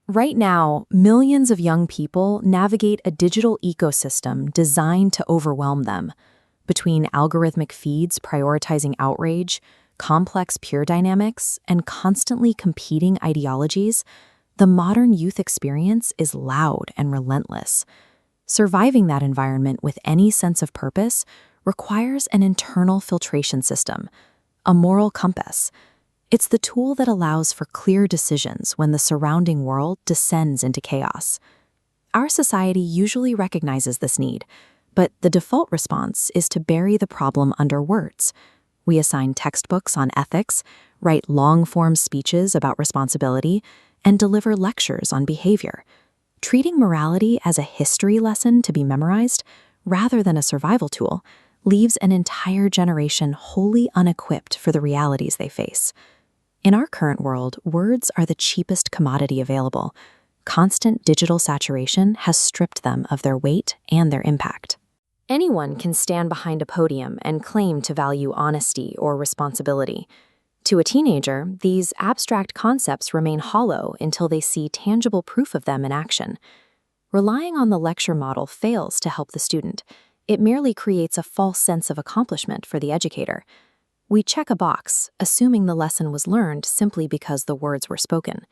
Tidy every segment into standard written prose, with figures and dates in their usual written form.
Right now, millions of young people navigate a digital ecosystem designed to overwhelm them. Between algorithmic feeds prioritizing outrage, complex peer dynamics, and constantly competing ideologies, the modern youth experience is loud and relentless. Surviving that environment with any sense of purpose requires an internal filtration system, a moral compass. It's the tool that allows for clear decisions when the surrounding world descends into chaos. Our society usually recognizes this need, but the default response is to bury the problem under words. We assign textbooks on ethics, write long-form speeches about responsibility, and deliver lectures on behavior. Treating morality as a history lesson to be memorized, rather than a survival tool, leaves an entire generation wholly unequipped for the realities they face. In our current world, words are the cheapest commodity available. Constant digital saturation has stripped them of their weight and their impact. Anyone can stand behind a podium and claim to value honesty or responsibility. To a teenager, these abstract concepts remain hollow until they see tangible proof of them in action. Relying on the lecture model fails to help the student. It merely creates a false sense of accomplishment for the educator. We check a box, assuming the lesson was learned simply because the words were spoken.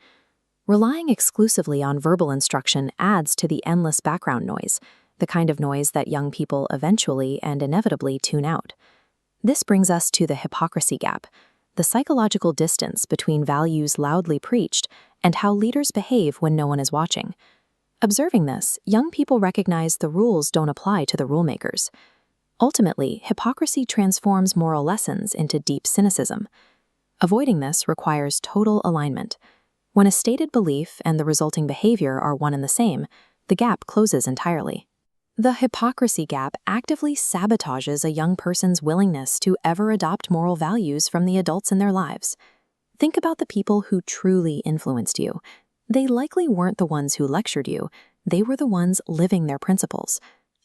Relying exclusively on verbal instruction adds to the endless background noise, the kind of noise that young people eventually and inevitably tune out. This brings us to the hypocrisy gap, the psychological distance between values loudly preached and how leaders behave when no one is watching. Observing this, young people recognize the rules don't apply to the rulemakers. Ultimately, hypocrisy transforms moral lessons into deep cynicism. Avoiding this requires total alignment. When a stated belief and the resulting behavior are one and the same, the gap closes entirely. The hypocrisy gap actively sabotages a young person's willingness to ever adopt moral values from the adults in their lives. Think about the people who truly influenced you. They likely weren't the ones who lectured you. They were the ones living their principles.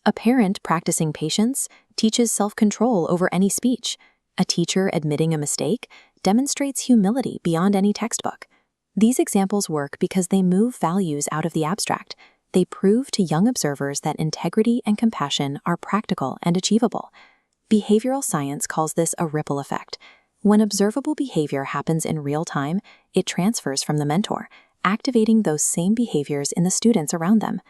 A parent practicing patience teaches self-control over any speech. A teacher admitting a mistake demonstrates humility beyond any textbook. These examples work because they move values out of the abstract. They prove to young observers that integrity and compassion are practical and achievable. Behavioral science calls this a ripple effect. When observable behavior happens in real time, it transfers from the mentor, activating those same behaviors in the students around them.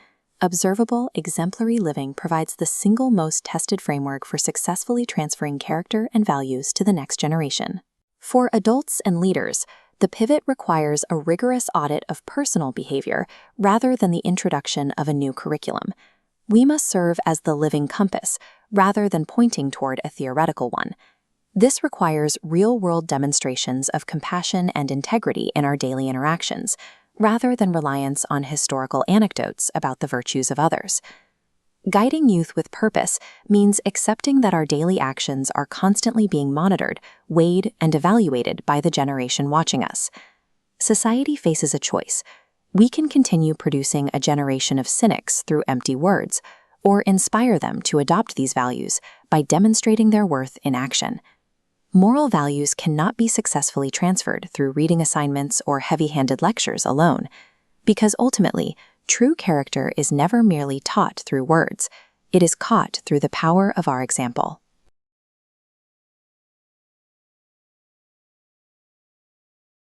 Observable, exemplary living provides the single most tested framework for successfully transferring character and values to the next generation. For adults and leaders, the pivot requires a rigorous audit of personal behavior rather than the introduction of a new curriculum. We must serve as the living compass rather than pointing toward a theoretical one. This requires real-world demonstrations of compassion and integrity in our daily interactions, rather than reliance on historical anecdotes about the virtues of others. Guiding youth with purpose means accepting that our daily actions are constantly being monitored, weighed, and evaluated by the generation watching us. Society faces a choice. We can continue producing a generation of cynics through empty words, or inspire them to adopt these values by demonstrating their worth in action. Moral values cannot be successfully transferred through reading assignments or heavy-handed lectures alone, because ultimately, true character is never merely taught through words. It is caught through the power of our example.